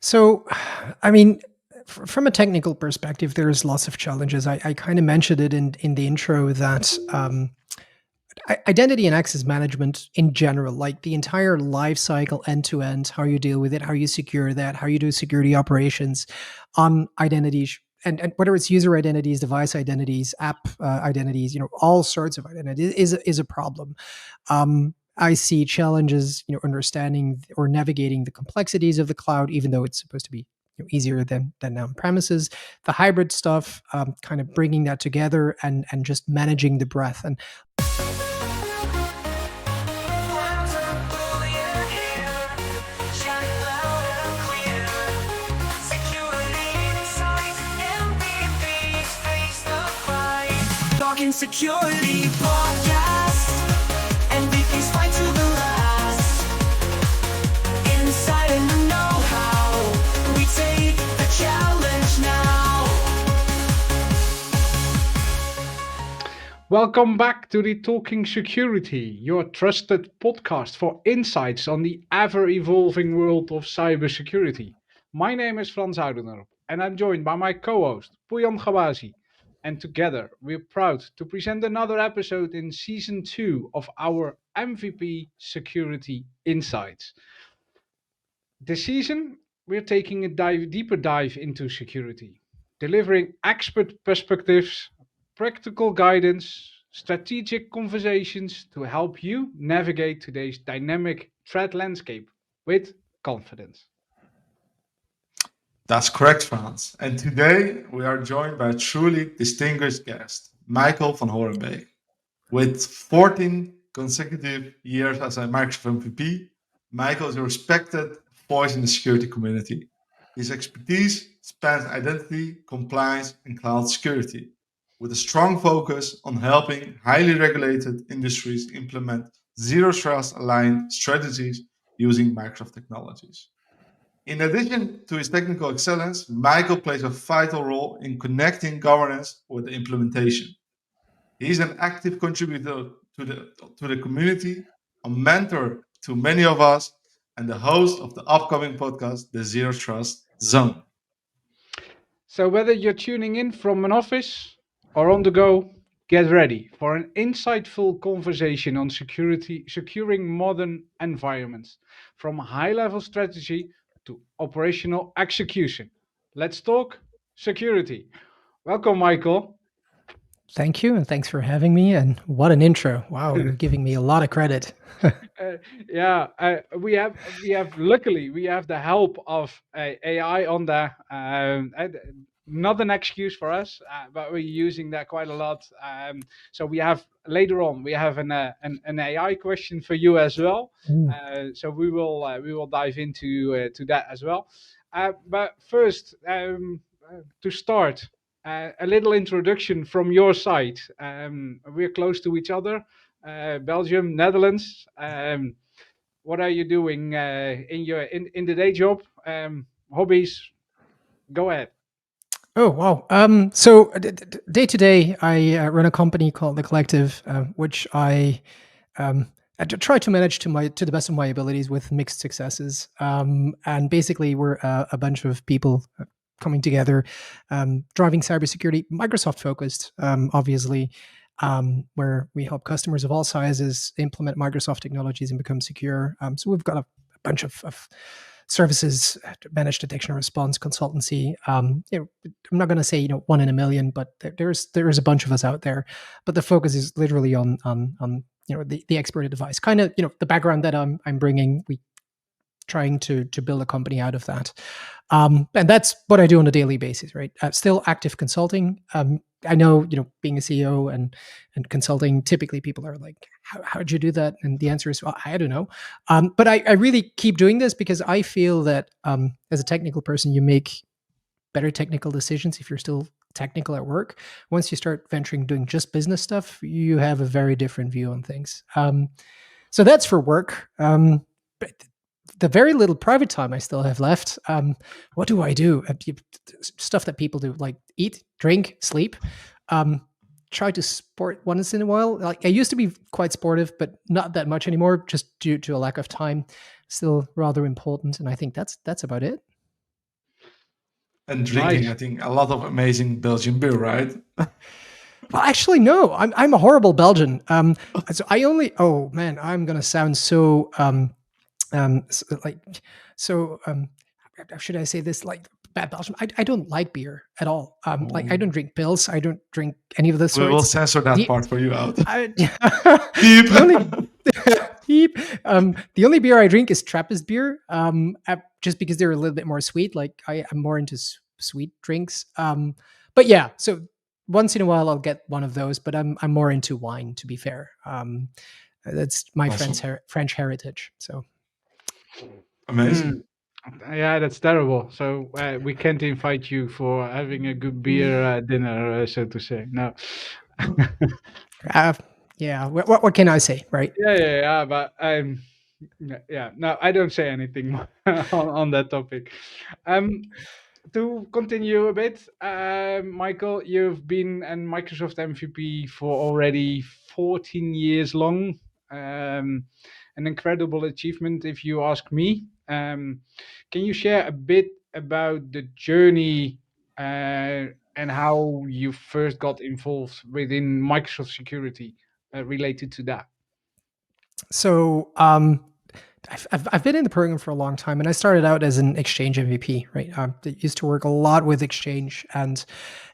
So, I mean, from a technical perspective, there's lots of challenges. I kind of mentioned it in the intro that identity and access management in general, like the entire life cycle end to end, how you deal with it, how you secure that, how you do security operations on identities. And whether it's user identities, device identities, app identities, all sorts of identities is a problem. I see challenges, understanding or navigating the complexities of the cloud, even though it's supposed to be easier than on premises. The hybrid stuff, kind of bringing that together and just managing the breadth. And Security podcast, MVPs fight to the last. Inside and the know-how, we take the challenge now. Welcome back to the Talking Security, your trusted podcast for insights on the ever-evolving world of cybersecurity. My name is Frans Oudener, and I'm joined by my co-host, Pujan Gawazi. And together, we're proud to present another episode in Season 2 of our MVP Security Insights. This season, we're taking a deeper dive into security, delivering expert perspectives, practical guidance, strategic conversations to help you navigate today's dynamic threat landscape with confidence. That's correct, Frans. And today we are joined by a truly distinguished guest, Michael van Horenbeeck. With 14 consecutive years as a Microsoft MVP, Michael is a respected voice in the security community. His expertise spans identity, compliance, and cloud security, with a strong focus on helping highly regulated industries implement zero trust aligned strategies using Microsoft technologies. In addition to his technical excellence, Michael plays a vital role in connecting governance with the implementation. He is an active contributor to the community, a mentor to many of us, and the host of the upcoming podcast, The Zero Trust Zone. So, whether you're tuning in from an office or on the go, get ready for an insightful conversation on securing modern environments, from high-level strategy to operational execution. Let's talk security. Welcome, Michael. thank you, and thanks for having me. And what an intro! Wow, you're giving me a lot of credit. Luckily we have the help of AI on there. Not an excuse for us, but we're using that quite a lot. So we have later on an AI question for you as well. So we will dive into to that as well. But first, to start, a little introduction from your side. We're close to each other, Belgium, Netherlands. What are you doing in the day job? Hobbies? Go ahead. Oh wow! So day to day, I run a company called The Collective, which I try to manage to the best of my abilities with mixed successes. And basically, we're a bunch of people coming together, driving cybersecurity, Microsoft focused, obviously, where we help customers of all sizes implement Microsoft technologies and become secure. So we've got a bunch of services, managed detection and response, consultancy. I'm not going to say one in a million, but there's a bunch of us out there. But the focus is literally on the expert advice, kind of the background that I'm bringing. We trying to build a company out of that, and that's what I do on a daily basis. Right, still active consulting. I know being a CEO and consulting, typically people are like, how'd you do that? And the answer is, well, I don't know. But I really keep doing this because I feel that as a technical person, you make better technical decisions if you're still technical at work. Once you start venturing doing just business stuff, you have a very different view on things. So that's for work. But the very little private time I still have left, what do I do? Stuff that people do, like eat, drink, sleep. Try to sport once in a while. Like I used to be quite sportive, but not that much anymore, just due to a lack of time. Still rather important, and I think that's about it. and drinking, Nice. I think, a lot of amazing Belgian beer, right? Well, actually, no. I'm a horrible Belgian. So I only. Oh man, I'm gonna sound so like so how should I say this, like bad Belgian. I don't like beer at all. Like I Oh, don't drink pills. I don't drink any of the we will sorts. censor that The part for you out. I, Beep. the only beep. The only beer I drink is Trappist beer. Just because they're a little bit more sweet. Like I'm more into sweet drinks. But yeah, so once in a while I'll get one of those. But I'm more into wine, to be fair. That's my Awesome. French heritage. So Mm. Amazing. Yeah, that's terrible. So we can't invite you for having a good beer dinner, so to say. No. uh, yeah, what can I say, right? Yeah. But yeah. No, I don't say anything more on that topic. Um, to continue a bit, Michael, you've been a Microsoft MVP for already 14 years long. An incredible achievement, if you ask me. Can you share a bit about the journey and how you first got involved within Microsoft security related to that? So I've been in the program for a long time, and I started out as an Exchange MVP. Right, I used to work a lot with Exchange, and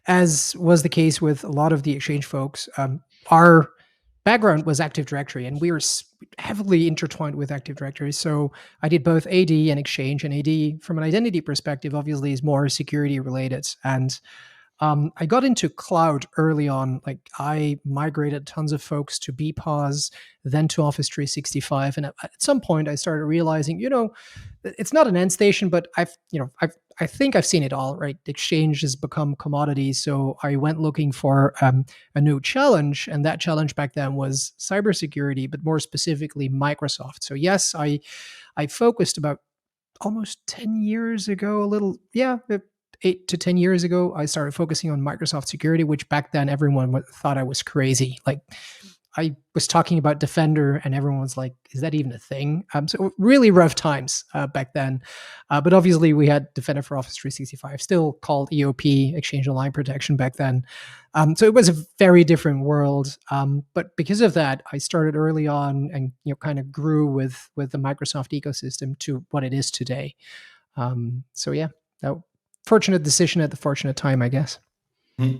as was the case with a lot of the Exchange folks, our background was Active Directory, and we were heavily intertwined with Active Directory. So I did both AD and Exchange, and AD from an identity perspective, obviously, is more security related. And I got into cloud early on. Like I migrated tons of folks to BPOS, then to Office 365, and at some point I started realizing, it's not an end station, but I think I've seen it all. Right, Exchange has become commodity, so I went looking for a new challenge, and that challenge back then was cybersecurity, but more specifically Microsoft. So yes, I focused about almost 10 years ago, a little, yeah, 8 to 10 years ago, I started focusing on Microsoft security, which back then everyone thought I was crazy. Like I was talking about Defender, and everyone was like, "Is that even a thing?" So really rough times back then. But obviously, we had Defender for Office 365, still called EOP, Exchange Online Protection, back then. So it was a very different world. But because of that, I started early on, and kind of grew with the Microsoft ecosystem to what it is today. So yeah, that fortunate decision at the fortunate time, I guess. Hmm.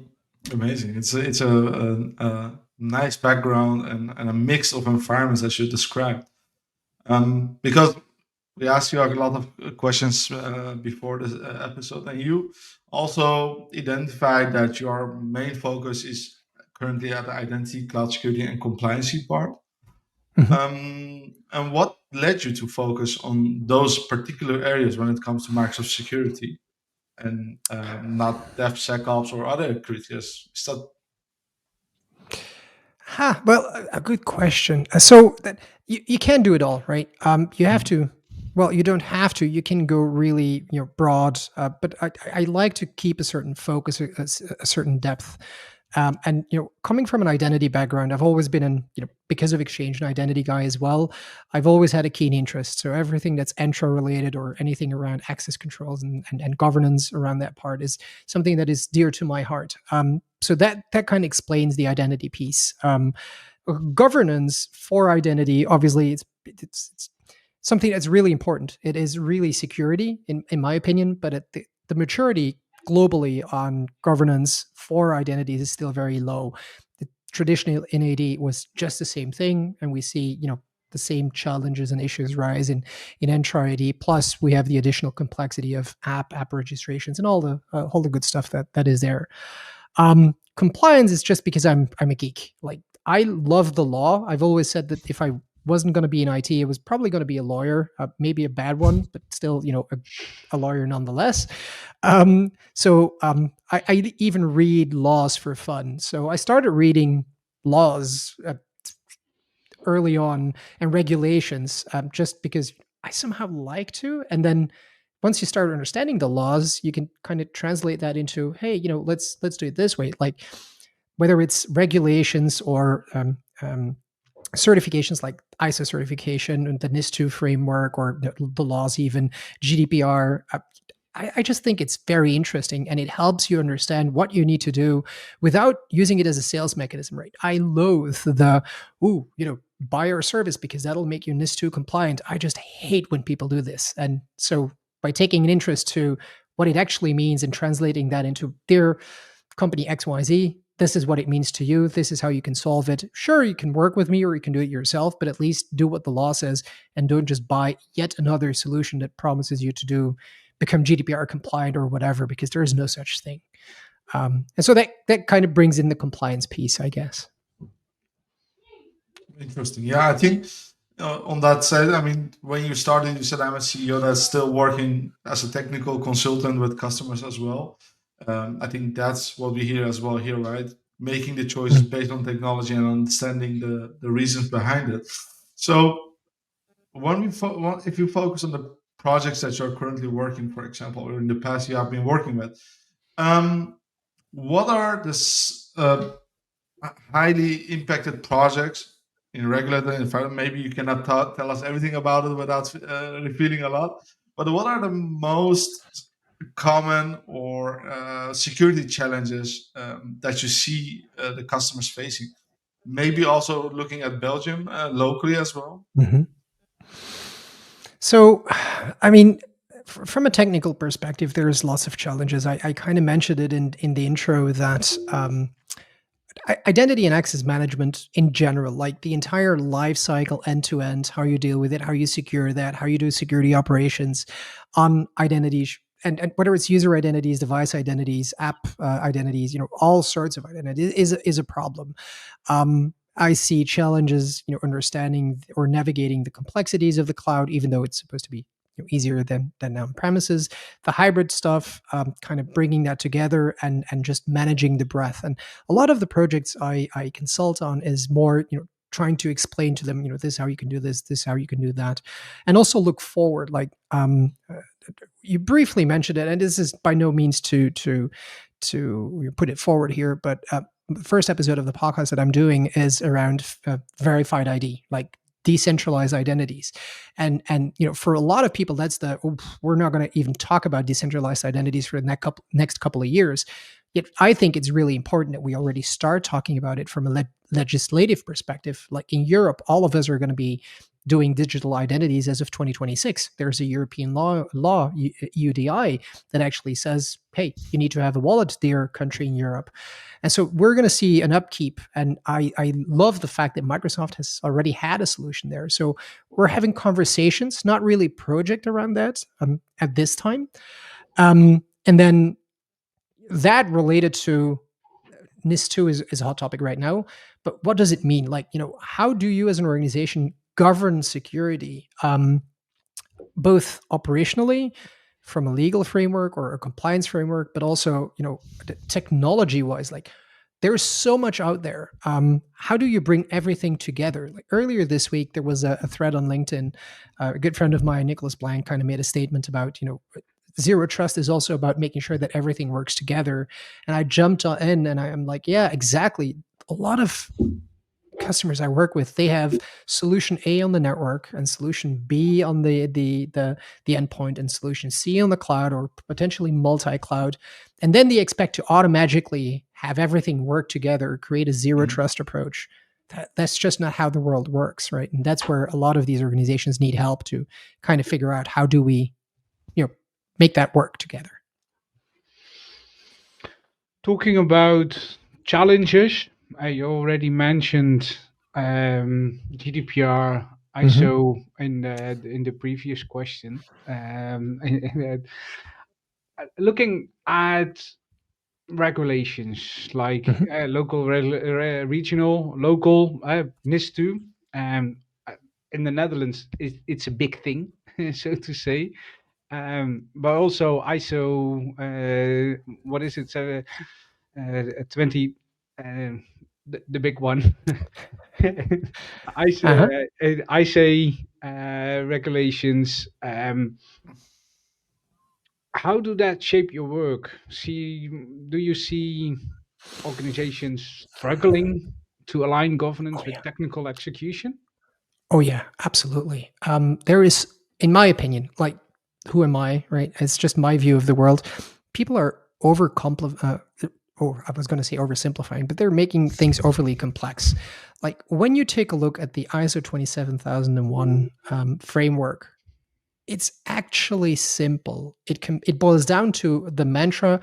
Amazing. It's a nice background and a mix of environments as you described. Because we asked you a lot of questions before this episode, and you also identified that your main focus is currently at the identity, cloud security, and compliancy part. Mhm. And what led you to focus on those particular areas when it comes to Microsoft security and not DevSecOps or other criteria? Is that Well, a good question. So that you can do it all, right? You have Mhm. to. Well, you don't have to. You can go really, broad, but I like to keep a certain focus, a certain depth. And coming from an identity background, I've always been because of Exchange, an identity guy as well. I've always had a keen interest. So everything that's Entra related or anything around access controls and governance around that part is something that is dear to my heart. So that kind of explains the identity piece. Governance for identity, obviously, it's something that's really important. It is really security, in my opinion, but at the maturity globally on governance for identities is still very low. The traditional in AD was just the same thing, and we see the same challenges and issues rise in Entra ID. Plus, we have the additional complexity of app registrations and all the good stuff that is there. Compliance is just because I'm a geek. Like I love the law. I've always said that if I wasn't going to be in IT, it was probably going to be a lawyer, maybe a bad one, but still, a lawyer nonetheless. I even read laws for fun. So I started reading laws early on and regulations just because I somehow like to. And then once you start understanding the laws, you can kind of translate that into, hey, let's do it this way. Like whether it's regulations or certifications like ISO certification and the NIS2 framework or the laws, even GDPR. I just think it's very interesting, and it helps you understand what you need to do without using it as a sales mechanism, right? I loathe the, ooh, buy our service because that'll make you NIS2 compliant. I just hate when people do this. And so by taking an interest to what it actually means and translating that into their company XYZ, this is what it means to you. This is how you can solve it. Sure, you can work with me or you can do it yourself, but at least do what the law says and don't just buy yet another solution that promises you to become GDPR compliant or whatever, because there is no such thing. And so that kind of brings in the compliance piece, I guess. Interesting. Yeah, I think on that side, I mean, when you started, you said I'm a CEO that's still working as a technical consultant with customers as well. I think that's what we hear as well here, right? Making the choices based on technology and understanding the reasons behind it. So when if you focus on the projects that you're currently working, for example, or in the past you have been working with, what are the highly impacted projects in regulated environment? Maybe you cannot tell us everything about it without revealing a lot. But what are the most common or security challenges that you see the customers facing? Maybe also looking at Belgium locally as well. So, I mean, from a technical perspective, there's lots of challenges. I kind of mentioned it in the intro that identity and access management in general, like the entire life cycle end to end, how you deal with it, how you secure that, how you do security operations on identities, and whether it's user identities, device identities, app identities, all sorts of identities is a problem. I see challenges, understanding or navigating the complexities of the cloud, even though it's supposed to be easier than on premises. The hybrid stuff, kind of bringing that together and just managing the breadth. And a lot of the projects I consult on is more, trying to explain to them, this is how you can do this is how you can do that, and also look forward. Like you briefly mentioned it, and this is by no means to put it forward here, but the first episode of the podcast that I'm doing is around verified ID, like decentralized identities. And for a lot of people, that's we're not going to even talk about decentralized identities for the next couple of years. Yet I think it's really important that we already start talking about it from a legislative perspective. Like in Europe, all of us are going to be doing digital identities as of 2026. There's a European law, UDI, that actually says, hey, you need to have a wallet, dear country in Europe. And so we're going to see an upkeep. And I love the fact that Microsoft has already had a solution there. So we're having conversations, not really project around that at this time. And then that related to NIS2 is a hot topic right now. But what does it mean? Like, how do you as an organization govern security, both operationally from a legal framework or a compliance framework, but also, technology wise? Like, there's so much out there. How do you bring everything together? Like earlier this week, there was a thread on LinkedIn. A good friend of mine, Nicholas Blank, kind of made a statement about, zero trust is also about making sure that everything works together. And I jumped in and I'm like, yeah, exactly. A lot of customers I work with, they have solution A on the network and solution B on the endpoint and solution C on the cloud or potentially multi-cloud. And then they expect to automatically have everything work together, create a zero trust approach. That's just not how the world works, right? And that's where a lot of these organizations need help to kind of figure out how do we, make that work together. Talking about challenges, I already mentioned GDPR, ISO in the previous question. Looking at regulations like local, regional, local, NIS2, in the Netherlands, it's a big thing, so to say. But also ISO, what is it? 20, the big one. ISA regulations. How do that shape your work? Do you see organizations struggling to align governance with technical execution? Oh yeah, absolutely. There is, in my opinion, like who am I, right? It's just my view of the world. People are I was going to say oversimplifying, but they're making things overly complex. Like when you take a look at the ISO 27001 framework, it's actually simple. It boils down to the mantra: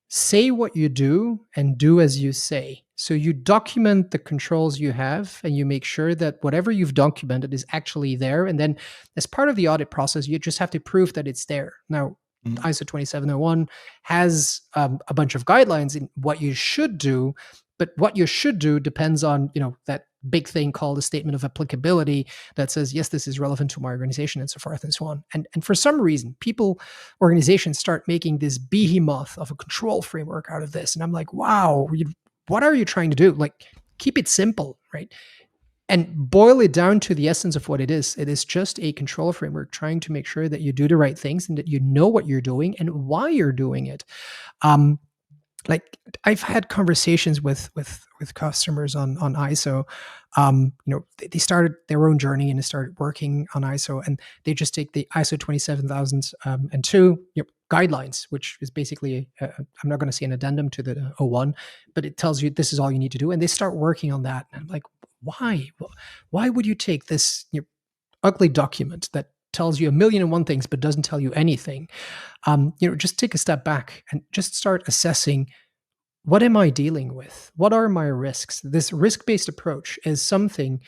say what you do and do as you say. So you document the controls you have and you make sure that whatever you've documented is actually there. And then as part of the audit process, you just have to prove that it's there. Now, Mm. ISO 27001 has a bunch of guidelines in what you should do, but what you should do depends on, that big thing called a statement of applicability that says, yes, this is relevant to my organization and so forth and so on. And for some reason, organizations start making this behemoth of a control framework out of this. And I'm like, wow, what are you trying to do? Like, keep it simple, right? And boil it down to the essence of what it is. It is just a control framework trying to make sure that you do the right things and that you know what you're doing and why you're doing it. Like I've had conversations with customers on ISO. They started their own journey and they started working on ISO, and they just take the ISO 27002 guidelines, which is basically I'm not going to say an addendum to the O1, but it tells you this is all you need to do, and they start working on that. And I'm like, why? Why would you take this ugly document that tells you a million and one things but doesn't tell you anything? Just take a step back and just start assessing, what am I dealing with? What are my risks? This risk-based approach is something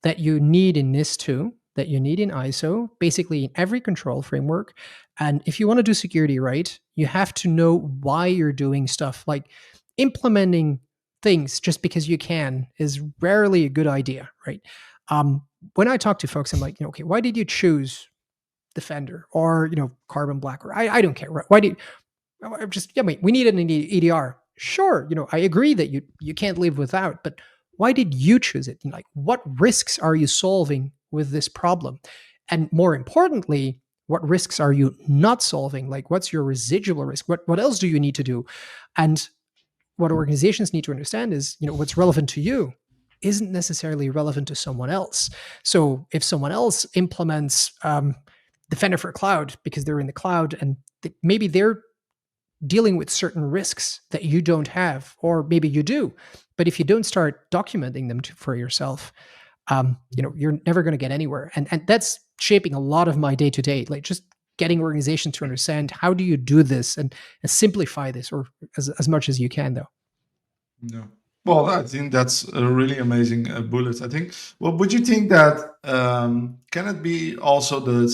that you need in NIS2, that you need in ISO, basically in every control framework. And if you want to do security right, you have to know why you're doing stuff. Like implementing things just because you can is rarely a good idea, right? When I talk to folks, I'm like, okay, why did you choose Defender or Carbon Black? Or I don't care. Why did we need an EDR? Sure, I agree that you can't live without, but why did you choose it? Like, what risks are you solving with this problem? And more importantly, what risks are you not solving? Like, what's your residual risk? What else do you need to do? And what organizations need to understand is, what's relevant to you isn't necessarily relevant to someone else. So if someone else implements Defender for Cloud because they're in the cloud and maybe they're dealing with certain risks that you don't have, or maybe you do, but if you don't start documenting them for yourself, you're never going to get anywhere. And that's shaping a lot of my day to day, like just getting organizations to understand how do you do this and simplify this, or as much as you can, though. No. Well, I think that's a really amazing bullet. I think. Well, would you think that can it be also the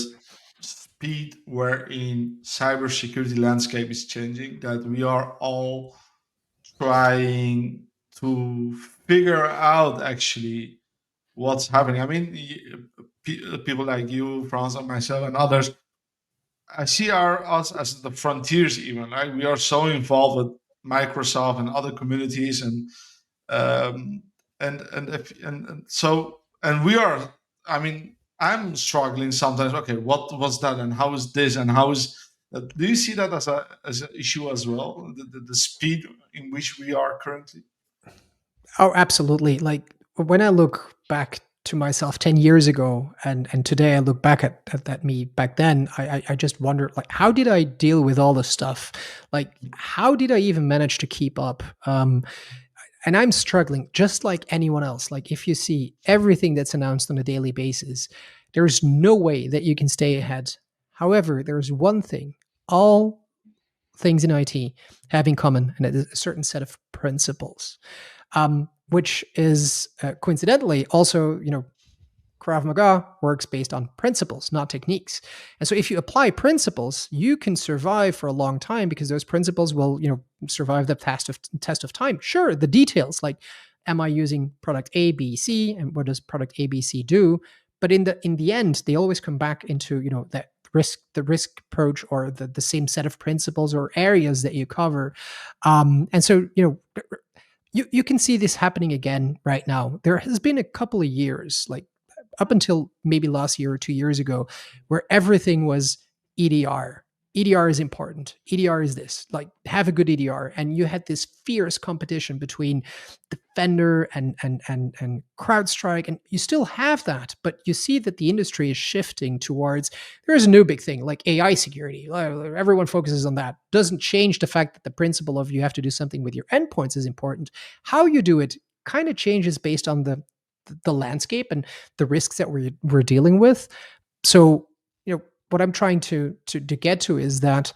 speed wherein cybersecurity landscape is changing, that we are all trying to figure out actually what's happening? I mean, people like you, Franz, and myself, and others, I see us as the frontiers. Even like we are so involved with Microsoft and other communities, um, and so and we are. I mean, I'm struggling sometimes. Okay, what was that, and how is this, and how is that? Do you see that as an issue as well? The speed in which we are currently. Oh, absolutely. Like when I look back to myself 10 years ago and today I look back at that me back then, I just wonder, like, how did I deal with all this stuff? Like, how did I even manage to keep up? And I'm struggling just like anyone else. Like, if you see everything that's announced on a daily basis, there's no way that you can stay ahead. However, there's one thing all things in IT have in common, and it is a certain set of principles, which is coincidentally also, Krav Maga works based on principles, not techniques. And so if you apply principles, you can survive for a long time because those principles will, survive the test of time. Sure, the details, like, am I using product A, B, C, and what does product A, B, C do? But in the end, they always come back into, that the risk approach, or the same set of principles or areas that you cover. And so, you can see this happening again right now. There has been a couple of years, like up until maybe last year or 2 years ago, where everything was EDR. EDR is important. EDR is this, like have a good EDR. And you had this fierce competition between Defender and CrowdStrike, and you still have that, but you see that the industry is shifting towards there is a new big thing like AI security. Everyone focuses on that. Doesn't change the fact that the principle of you have to do something with your endpoints is important. How you do it kind of changes based on the landscape and the risks that we're dealing with. So, what I'm trying to get to is that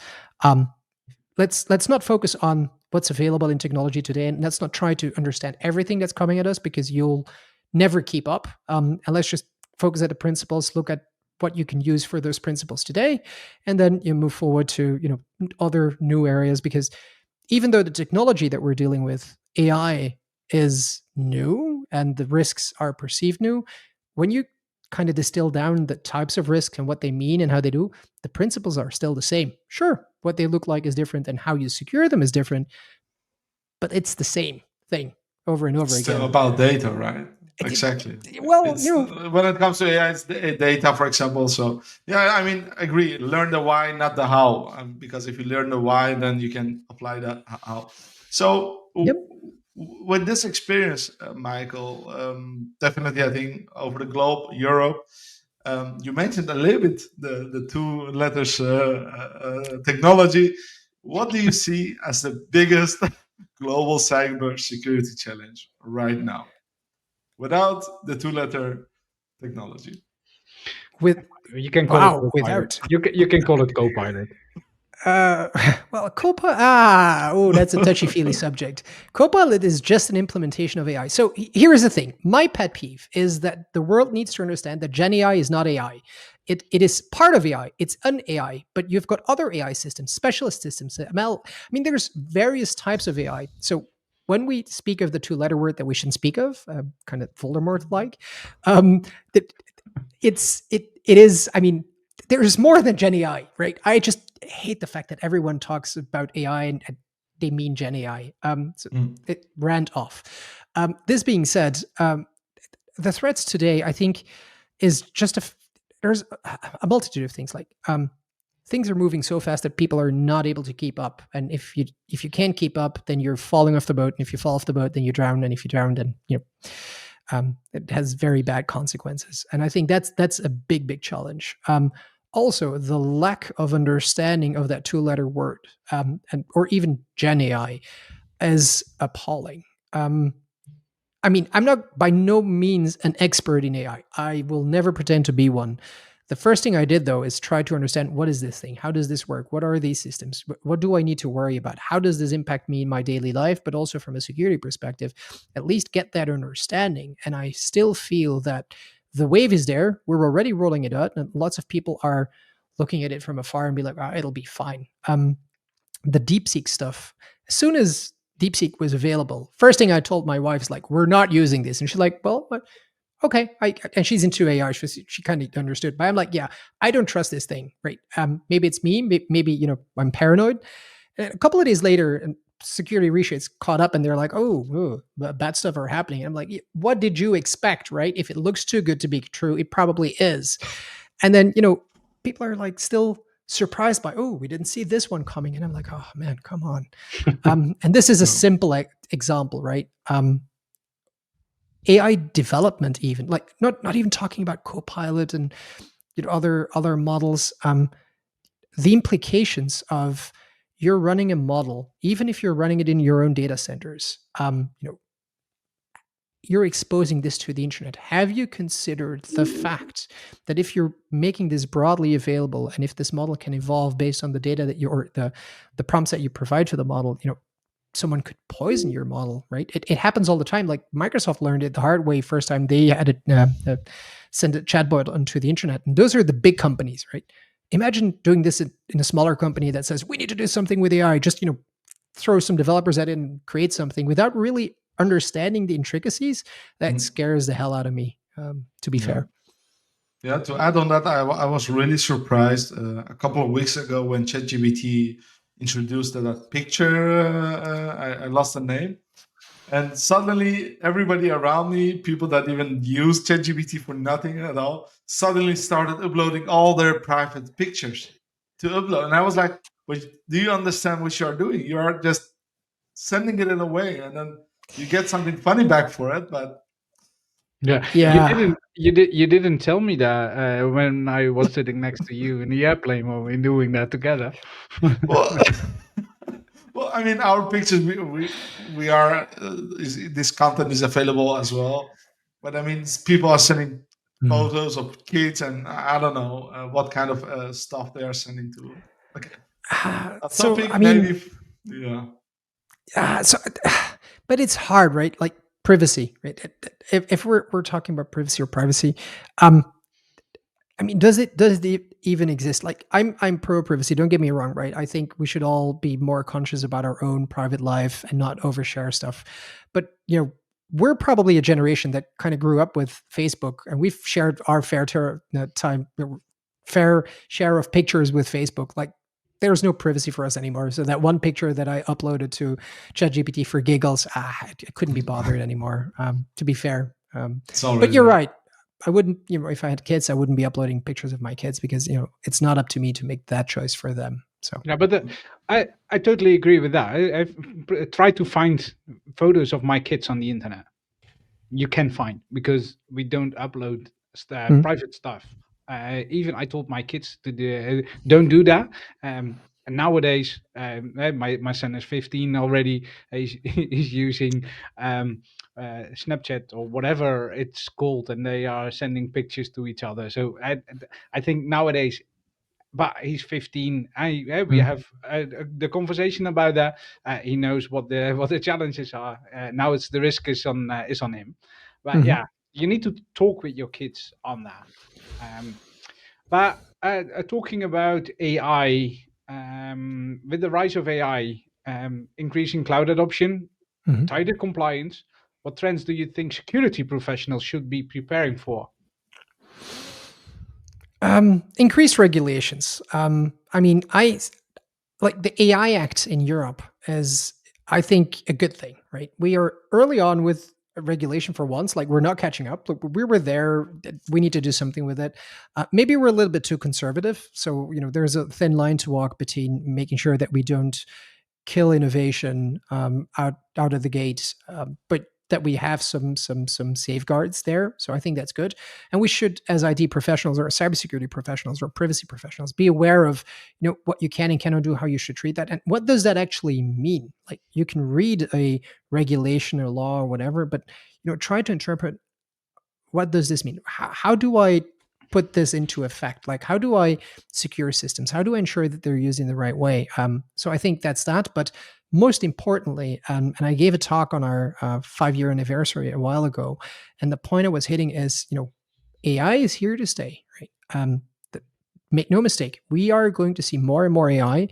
let's not focus on what's available in technology today, and let's not try to understand everything that's coming at us because you'll never keep up. And let's just focus at the principles, look at what you can use for those principles today, and then you move forward to other new areas. Because even though the technology that we're dealing with, AI, is new and the risks are perceived new, when you kind of distill down the types of risks and what they mean and how they do, the principles are still the same. Sure, what they look like is different and how you secure them is different, but it's the same thing over and over It's again. still about data, right? Exactly. Well, It's, when it comes to AI, it's the data, for example. So yeah, I mean, agree. Learn the why, not the how, because if you learn the why, then you can apply that how. So Yep. with this experience, Michael, definitely, I think over the globe, Europe. You mentioned a little bit the two letters technology. What do you see as the biggest global cyber security challenge right now, without the two-letter technology? with You can call it wow, Copilot. without You can call it Copilot. well, Copilot. That's a touchy-feely subject. Copilot is just an implementation of AI. So here is the thing: my pet peeve is that the world needs to understand that Gen AI is not AI. It is part of AI. It's an AI, but you've got other AI systems, specialist systems, ML. I mean, there's various types of AI. So when we speak of the two-letter word that we shouldn't speak of, kind of Voldemort-like, that it is. I mean, there's more than Gen AI, right? I just hate the fact that everyone talks about AI and they mean Gen AI. So it ran off. This being said, the threats today, I think, is just there's a multitude of things. Like things are moving so fast that people are not able to keep up. And if you can't keep up, then you're falling off the boat. And if you fall off the boat, then you drown. And if you drown, then it has very bad consequences. And I think that's a big challenge. Also, the lack of understanding of that two-letter word, or even Gen AI, is appalling. I mean, I'm not by no means an expert in AI. I will never pretend to be one. The first thing I did, though, is try to understand what is this thing? How does this work? What are these systems? What do I need to worry about? How does this impact me in my daily life? But also from a security perspective, at least get that understanding. And I still feel that the wave is there. We're already rolling it out, and lots of people are looking at it from afar and be like, it'll be fine. The DeepSeek stuff, as soon as DeepSeek was available, first thing I told my wife is like, we're not using this. And she's like, well, what? Okay. And she's into AI. She kind of understood, but I'm like, yeah, I don't trust this thing. Right. Maybe it's me. Maybe, I'm paranoid. And a couple of days later, and security research caught up and they're like, bad stuff are happening. And I'm like, what did you expect? Right. If it looks too good to be true, it probably is. And then, people are like still surprised by, we didn't see this one coming. And I'm like, oh man, come on. And this is a simple example, right? AI development, even like not even talking about Copilot and other models. The implications of you're running a model, even if you're running it in your own data centers, you're exposing this to the internet. Have you considered the fact that if you're making this broadly available, and if this model can evolve based on the data that or the prompts that you provide to the model, someone could poison your model, right? It happens all the time. Like Microsoft learned it the hard way first time they had to send a chatbot onto the internet. And those are the big companies, right? Imagine doing this in a smaller company that says, we need to do something with AI. Just, throw some developers at it and create something without really understanding the intricacies. That scares the hell out of me, to be fair. Yeah, to add on that, I was really surprised a couple of weeks ago when ChatGPT introduced that picture. I lost the name. And suddenly everybody around me, people that even use ChatGPT for nothing at all, suddenly started uploading all their private pictures. to upload. And I was like, but do you understand what you are doing? You are just sending it in a way, and then you get something funny back for it. But Yeah, Yeah. you didn't tell me that when I was sitting next to you in the airplane when we were doing that together. well, well, I mean, our pictures we are this content is available as well. But I mean, people are sending Mm. photos of kids, and I don't know what kind of stuff they are sending to. Okay, a So topic I mean, maybe. Yeah. so, but it's hard, right? Like privacy, right? If we're talking about privacy or privacy, um, I mean, does it even exist? Like, I'm pro privacy. Don't get me wrong, right? I think we should all be more conscious about our own private life and not overshare stuff. But we're probably a generation that kind of grew up with Facebook, and we've shared our fair share of pictures with Facebook. Like, there's no privacy for us anymore. So that one picture that I uploaded to ChatGPT for giggles, I couldn't be bothered anymore. To be fair, It's but already you're there. right. I wouldn't, if I had kids, I wouldn't be uploading pictures of my kids because it's not up to me to make that choice for them. So Yeah, but I totally agree with that. I've tried to find photos of my kids on the internet. You can find because we don't upload mm, private stuff. Even I told my kids to don't do that. And nowadays, my son is 15 already. He's using Snapchat or whatever it's called, and they are sending pictures to each other. So I think nowadays, but he's 15. We mm, have the conversation about that. He knows what the challenges are. Now it's the risk is on him. But mhm, yeah, you need to talk with your kids on that. But talking about AI, with the rise of AI, increasing cloud adoption, mhm. tighter compliance, what trends do you think security professionals should be preparing for? Increased regulations. I mean, I like the AI Act in Europe is, I think, a good thing, right? We are early on with regulation for once. Like, we're not catching up. Like, we were there. We need to do something with it. Maybe we're a little bit too conservative. So there's a thin line to walk between making sure that we don't kill innovation out of the gate, but that we have some safeguards there. So I think that's good, and we should, as ID professionals or cybersecurity professionals or privacy professionals, be aware of what you can and cannot do, how you should treat that, and what does that actually mean. Like, you can read a regulation or law or whatever, but try to interpret, what does this mean? How do I put this into effect? Like, how do I secure systems? How do I ensure that they're using the right way? So I think that's that. But most importantly, and I gave a talk on our 5-year anniversary a while ago, and the point I was hitting is, AI is here to stay, right? Make no mistake, we are going to see more and more AI.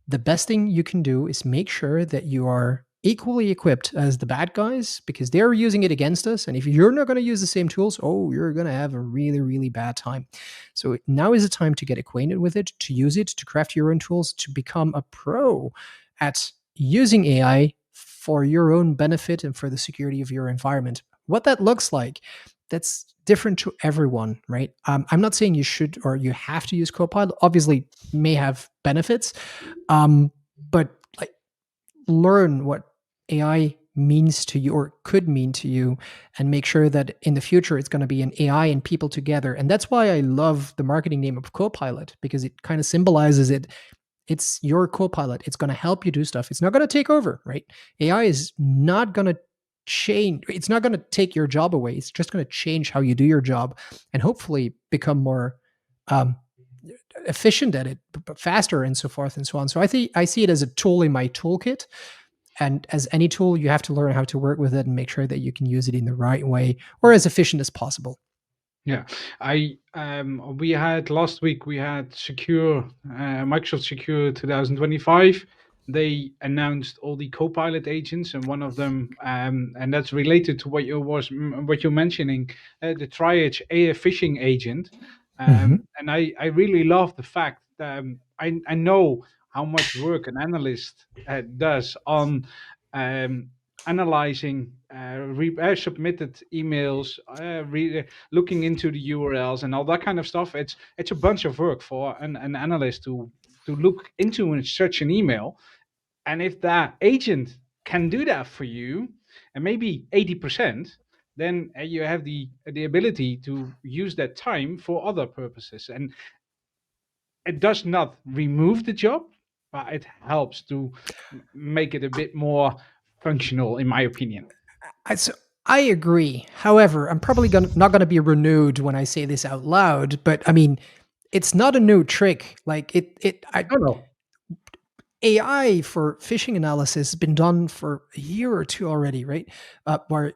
The best thing you can do is make sure that you are equally equipped as the bad guys, because they're using it against us. And if you're not going to use the same tools, oh, you're going to have a really, really bad time. So now is the time to get acquainted with it, to use it, to craft your own tools, to become a pro at using AI for your own benefit and for the security of your environment. What that looks like, that's different to everyone, right? I'm not saying you should or you have to use Copilot. Obviously, may have benefits, um, but like, learn what AI means to you or could mean to you, and make sure that in the future it's going to be an AI and people together. And that's why I love the marketing name of Copilot, because it kind of symbolizes it. It's your Copilot. It's going to help you do stuff. It's not going to take over, right? AI is not going to change. It's not going to take your job away. It's just going to change how you do your job, and hopefully become more um, efficient at it, but faster, and so forth and so on. So I see it as a tool in my toolkit, and as any tool, you have to learn how to work with it and make sure that you can use it in the right way or as efficient as possible. Yeah, I we had last week we had Secure Microsoft Secure 2025. They announced all the Copilot agents, and one of them, and that's related to what you're mentioning, the Triage AI phishing agent. Mhm. And I really love the fact that I know how much work an analyst does on analyzing submitted emails, looking into the URLs and all that kind of stuff. It's a bunch of work for an analyst to look into such an email. And if that agent can do that for you, and maybe 80%, then you have the ability to use that time for other purposes. And it does not remove the job, but it helps to make it a bit more functional, in my opinion. So I agree. However, I'm probably not going to be renewed when I say this out loud, but I mean, it's not a new trick. Like Oh no. AI for phishing analysis has been done for a year or two already, right? Where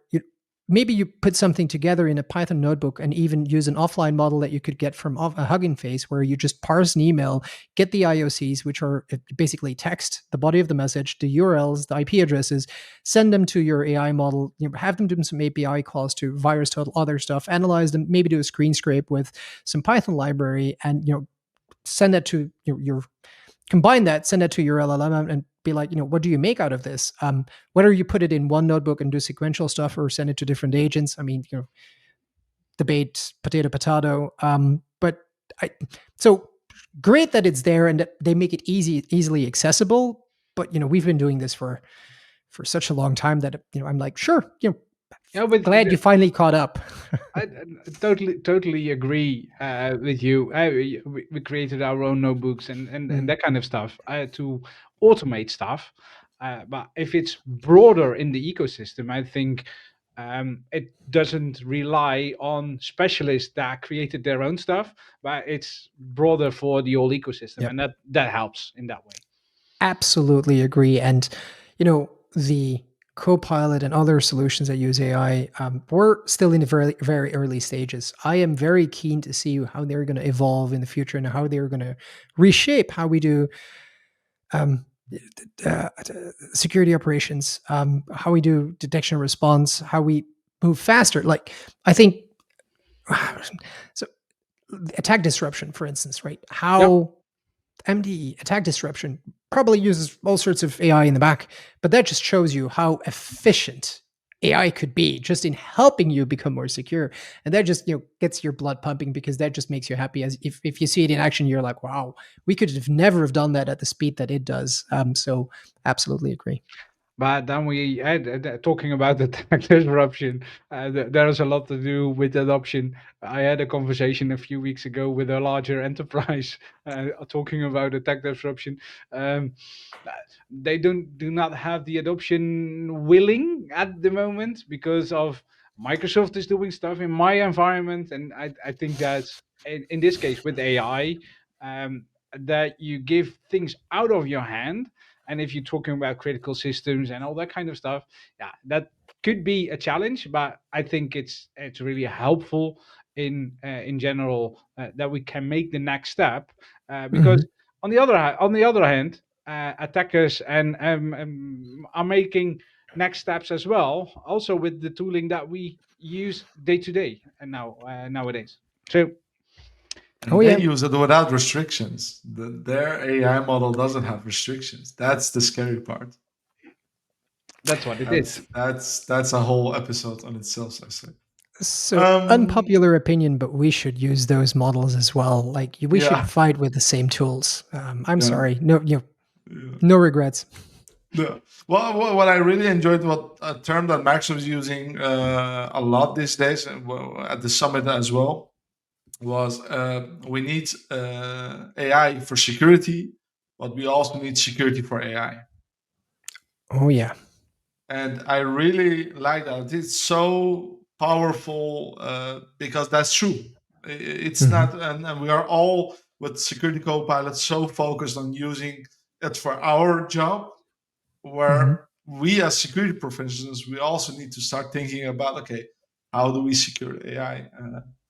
maybe you put something together in a Python notebook and even use an offline model that you could get from a Hugging Face, where you just parse an email, get the IOCs, which are basically text, the body of the message, the URLs, the IP addresses, send them to your AI model, have them do some API calls to VirusTotal, other stuff, analyze them, maybe do a screen scrape with some Python library, and send that to your combine that, send that to your LLM and be like, what do you make out of this? Whether you put it in one notebook and do sequential stuff or send it to different agents, I mean, debate potato. But so great that it's there and that they make it easily accessible. But we've been doing this for such a long time that I'm like, sure, Yeah, but glad you finally caught up. I totally agree with you. We created our own notebooks and that kind of stuff to automate stuff. But if it's broader in the ecosystem, I think it doesn't rely on specialists that created their own stuff, but it's broader for the whole ecosystem, Yep. and that helps in that way. Absolutely agree. And, the CoPilot and other solutions that use AI, we're still in the very, very early stages. I am very keen to see how they're going to evolve in the future and how they're going to reshape how we do um, security operations, how we do detection and response, how we move faster. Like, I think, so attack disruption, for instance, right? Yep. How MDE, attack disruption, probably uses all sorts of AI in the back, but that just shows you how efficient AI could be just in helping you become more secure. And that just, gets your blood pumping, because that just makes you happy. As if you see it in action, you're like, wow, we could have never have done that at the speed that it does. So absolutely agree. But then we talking about the attack disruption. There is a lot to do with adoption. I had a conversation a few weeks ago with a larger enterprise talking about attack disruption. Um, they do not have the adoption willing at the moment because of Microsoft is doing stuff in my environment, and I think that's in this case with AI, that you give things out of your hand. And if you're talking about critical systems and all that kind of stuff, yeah, that could be a challenge. But I think it's really helpful in general that we can make the next step because Mhm. on the other hand, attackers and are making next steps as well, also with the tooling that we use day to day and nowadays. So Oh And they yeah. use it without restrictions. Their AI model doesn't have restrictions. That's the scary part. that's what it is. That's a whole episode on itself, I say. So Um, unpopular opinion, but we should use those models as well. Like, we should yeah, fight with the same tools. I'm yeah, sorry, no, yeah. no regrets. Yeah. Well, what I really enjoyed, what a term that Max was using a lot these days, and at the summit as well, was we need AI for security, but we also need security for AI. Oh yeah. And I really like that. It's so powerful because that's true. It's Mhm. not, and we are all with Security Copilot so focused on using it for our job, Mhm. where we as security professionals, we also need to start thinking about, okay, how do we secure AI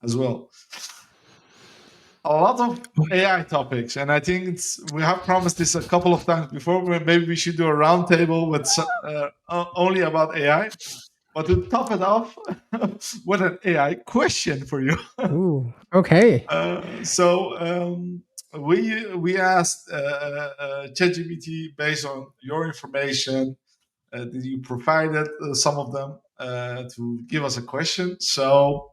as well? A lot of Oh yeah. AI topics, and I think we have promised this a couple of times before. Maybe we should do a roundtable with only about AI. But to top it off, with an AI question for you. Ooh. Okay. So we asked ChatGPT based on your information. You provided some of them to give us a question. So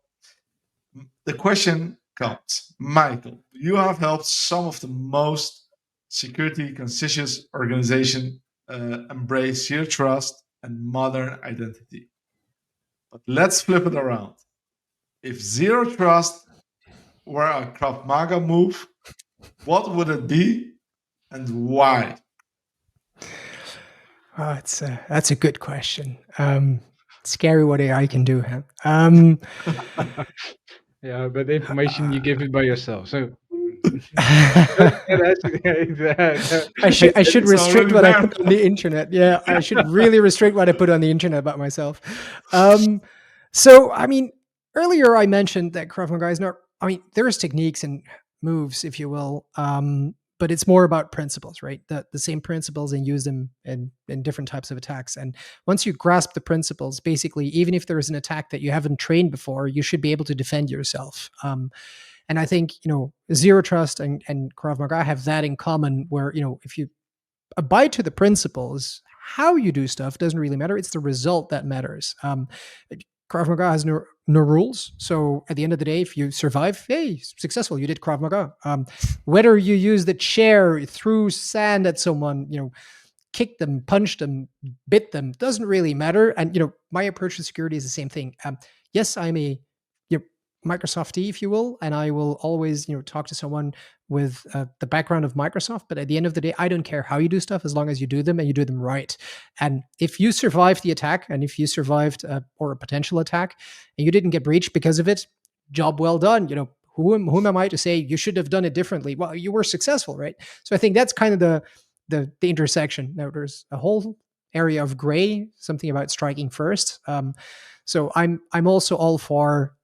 the question comes, Michael, you have helped some of the most security conscious organizations embrace zero trust and modern identity. But let's flip it around. If zero trust were a Krav Maga move, what would it be and why? Oh, that's a good question. Scary what AI can do. Huh? Yeah, but the information you give it by yourself. So I should It's restrict already what I there. put on the internet. Yeah, I should really restrict what I put on the internet about myself. So I mean, earlier I mentioned that Krav Maga is not. I mean, there's techniques and moves, if you will, but it's more about principles, right? The same principles and use them in different types of attacks. And once you grasp the principles, basically, even if there is an attack that you haven't trained before, you should be able to defend yourself. And I think, zero trust and Krav Maga have that in common where, if you abide to the principles, how you do stuff doesn't really matter. It's the result that matters. Krav Maga has no rules. So at the end of the day, if you survive, hey, successful, you did Krav Maga. Whether you use the chair, threw sand at someone, kicked them, punched them, bit them, doesn't really matter. And my approach to security is the same thing. Yes, I'm a Microsoftie, if you will, and I will always talk to someone with the background of Microsoft. But at the end of the day, I don't care how you do stuff as long as you do them and you do them right. And if you survived the attack, and if you survived or a potential attack, and you didn't get breached because of it, job well done. Whom am I to say you should have done it differently? Well, you were successful, right? So I think that's kind of the intersection. Now there's a whole area of gray, something about striking first. So I'm also all for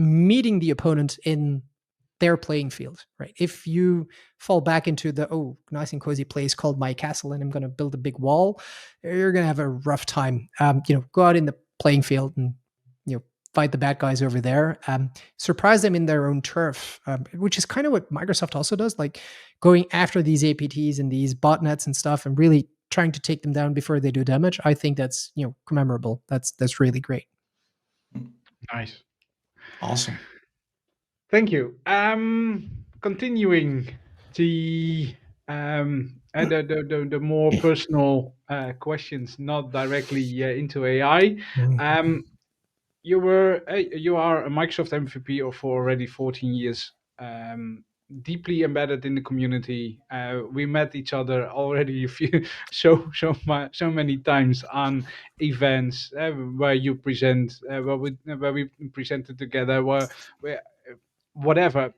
meeting the opponent in their playing field, right? If you fall back into the nice and cozy place called my castle and I'm going to build a big wall, you're going to have a rough time. Go out in the playing field and fight the bad guys over there. Surprise them in their own turf, which is kind of what Microsoft also does, like going after these APTs and these botnets and stuff, and really trying to take them down before they do damage. I think that's commemorable. That's really great. nice. Awesome. Thank you. Continuing the more personal questions, not directly into AI. You are a Microsoft MVP for already 14 years. Deeply embedded in the community. We met each other already a few so many times on events where you present, where we presented together, where whatever.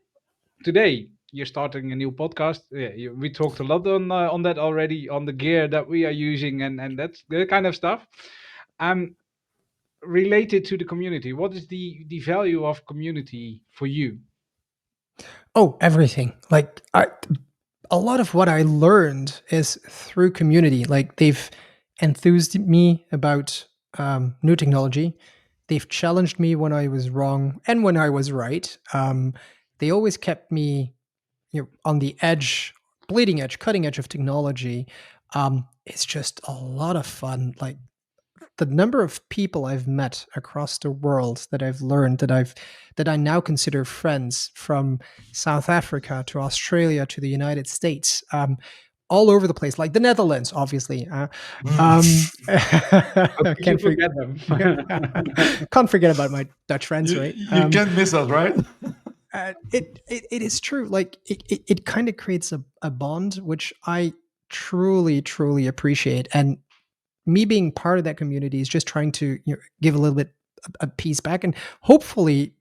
Today you're starting a new podcast. Yeah, we talked a lot on that already, on the gear that we are using and that's the kind of stuff. Related to the community, what is the value of community for you? Oh, everything. Like a lot of what I learned is through community. Like they've enthused me about new technology. They've challenged me when I was wrong and when I was right. They always kept me, on the edge, bleeding edge, cutting edge of technology. It's just a lot of fun. Like the number of people I've met across the world that I've learned that I now consider friends, from South Africa to Australia to the United States, all over the place, like the Netherlands, obviously. How could you forget them? Can't forget about my Dutch friends, right? You can't miss us, right? It is true. Like it kind of creates a bond, which I truly, truly appreciate. And me being part of that community is just trying to give a little bit a piece back, and hopefully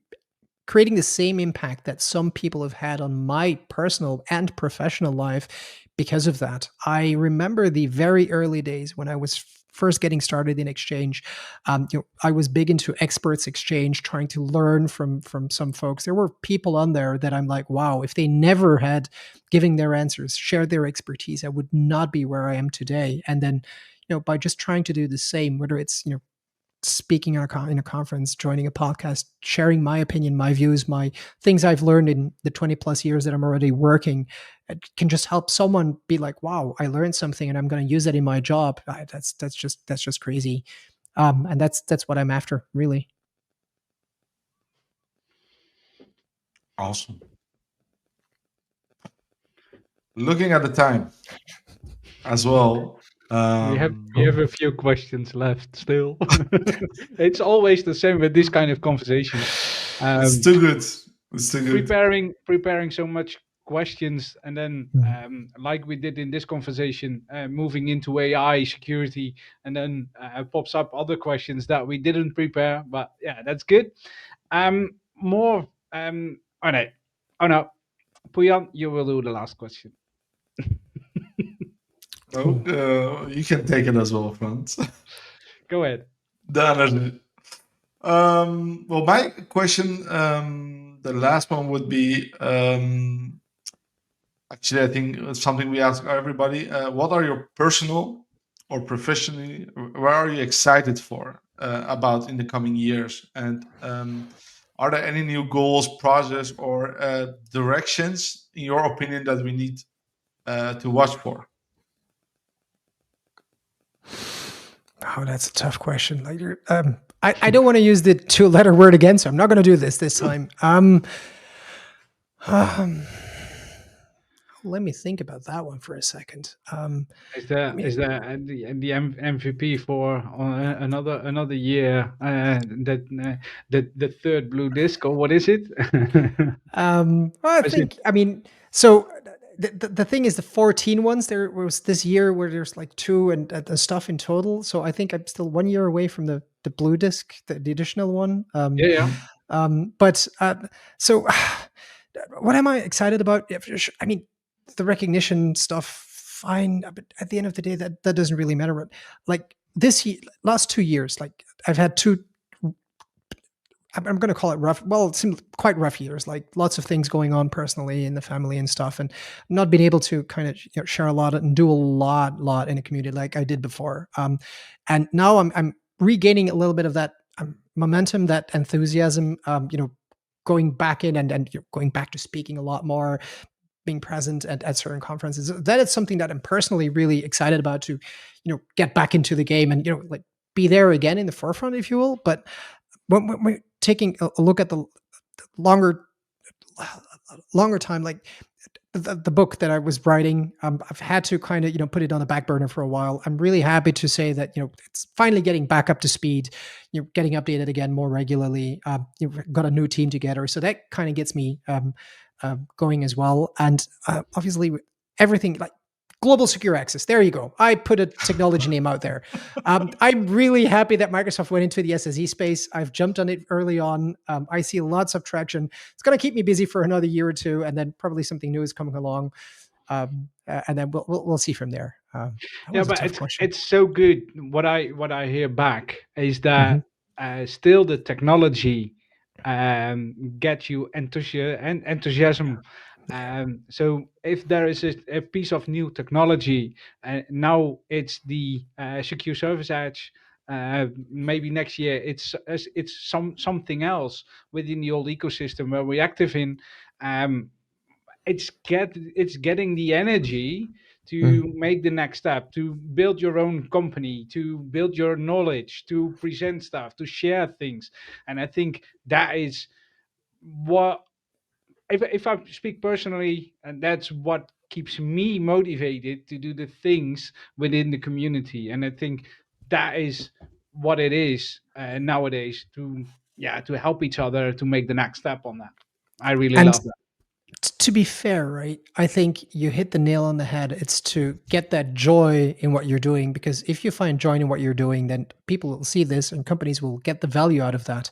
creating the same impact that some people have had on my personal and professional life because of that. I remember the very early days when I was first getting started in Exchange. I was big into experts exchange, trying to learn from some folks. There were people on there that I'm like, wow, if they never had given their answers, shared their expertise, I would not be where I am today. And then by just trying to do the same, whether it's speaking in a conference, joining a podcast, sharing my opinion, my views, my things I've learned in the 20 plus years that I'm already working, it can just help someone be like, wow, I learned something and I'm going to use that in my job. That's just crazy. And that's what I'm after, really. Awesome. Looking at the time as well. We have a few questions left still. It's always the same with this kind of conversations. It's too good. It's too good. Preparing so much questions, and then like we did in this conversation, moving into AI security, and then pops up other questions that we didn't prepare. But yeah, that's good. More. Oh no, oh no, Puyan, you will do the last question. No, you can take it as well, Frans. Go ahead. The energy. Well, my question, the last one would be actually, I think it's something we ask everybody. What are your personal or professionally, where are you excited for about in the coming years? And are there any new goals, projects, or directions, in your opinion, that we need to watch for? Oh, that's a tough question. Like, I don't want to use the two-letter word again, so I'm not going to do this time. Let me think about that one for a second. Is there the MVP for another year? The third blue disc, or what is it? I Is it? think, I mean, so the thing is, the 14 ones, there was this year where there's like two and stuff in total. So I think I'm still 1 year away from the blue disc, the additional one. Yeah. But so what am I excited about? Yeah, I mean, the recognition stuff, fine. But at the end of the day, that doesn't really matter. Like this year, last 2 years, like I've had two, I'm going to call it rough. Well, it seemed quite rough years, like lots of things going on personally in the family and stuff, and not being able to kind of share a lot and do a lot in a community like I did before. And now I'm regaining a little bit of that momentum, that enthusiasm. Going back in and going back to speaking a lot more, being present at certain conferences. That is something that I'm personally really excited about, to get back into the game and like be there again in the forefront, if you will. But when we're taking a look at the longer time, like the book that I was writing, I've had to kind of put it on the back burner for a while. I'm really happy to say that it's finally getting back up to speed, getting updated again more regularly. You've got a new team together, so that kind of gets me going as well. And obviously everything like global secure access. There you go. I put a technology name out there. I'm really happy that Microsoft went into the SSE space. I've jumped on it early on. I see lots of traction. It's going to keep me busy for another year or two, and then probably something new is coming along. And then we'll see from there. Yeah, but it's so good. What I hear back is that still the technology get you enthusiasm. So if there is a piece of new technology, now it's the secure service edge. Maybe next year it's something else within the old ecosystem where we're active in. It's getting the energy to make the next step, to build your own company, to build your knowledge, to present stuff, to share things. And I think that is what, if I speak personally, and that's what keeps me motivated to do the things within the community. And I think that is what it is nowadays, to help each other to make the next step on that. I really love that. To be fair, right? I think you hit the nail on the head. It's to get that joy in what you're doing, because if you find joy in what you're doing, then people will see this and companies will get the value out of that.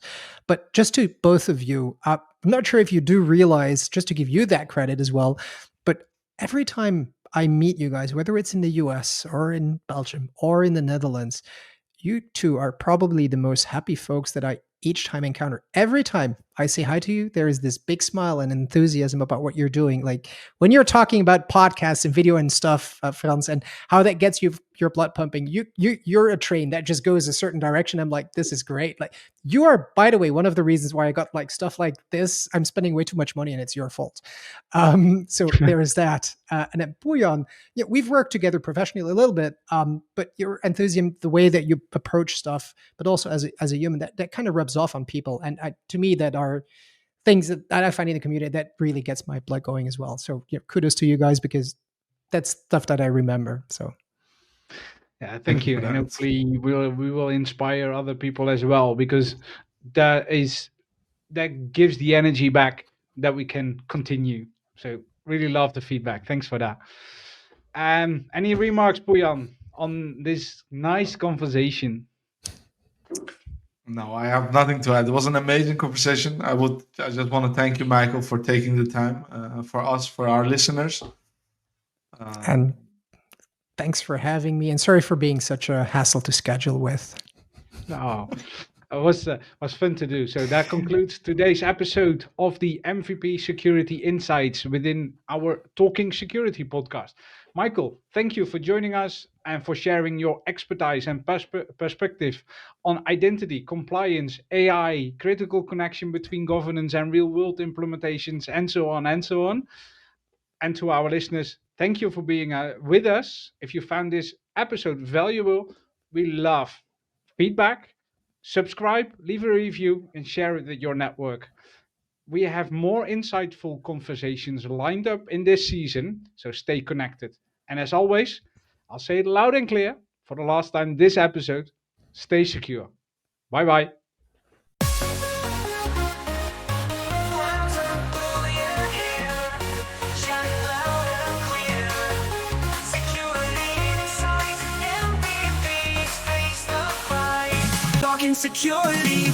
But just to both of you, I'm not sure if you do realize, just to give you that credit as well, but every time I meet you guys, whether it's in the US or in Belgium or in the Netherlands, you two are probably the most happy folks that I each time encounter. Every time I say hi to you, there is this big smile and enthusiasm about what you're doing. Like when you're talking about podcasts and video and stuff, Franz, and how that gets your blood pumping. You're a train that just goes a certain direction. I'm like, this is great. Like you are, by the way, one of the reasons why I got like stuff like this. I'm spending way too much money, and it's your fault. So there is that. And at Bouillon, yeah, we've worked together professionally a little bit, but your enthusiasm, the way that you approach stuff, but also as a human, that kind of rubs off on people. And to me, that are things that I find in the community that really gets my blood going as well. So yeah, kudos to you guys, because that's stuff that I remember. So Yeah, thank you. And hopefully we will inspire other people as well, because that gives the energy back that we can continue. So really love the feedback. Thanks for that. Any remarks, Bojan, on this nice conversation? No, I have nothing to add. It was an amazing conversation. I just want to thank you, Michael, for taking the time for us, for our listeners. And thanks for having me, and sorry for being such a hassle to schedule with. No, it was fun to do. So that concludes today's episode of the MVP Security Insights within our Talking Security podcast. Michael, thank you for joining us and for sharing your expertise and perspective on identity, compliance, AI, critical connection between governance and real-world implementations, and so on and so on. And to our listeners, thank you for being with us. If you found this episode valuable, we love feedback. Subscribe, leave a review, and share it with your network. We have more insightful conversations lined up in this season, so stay connected. And as always, I'll say it loud and clear for the last time this episode, stay secure. Bye-bye. Security.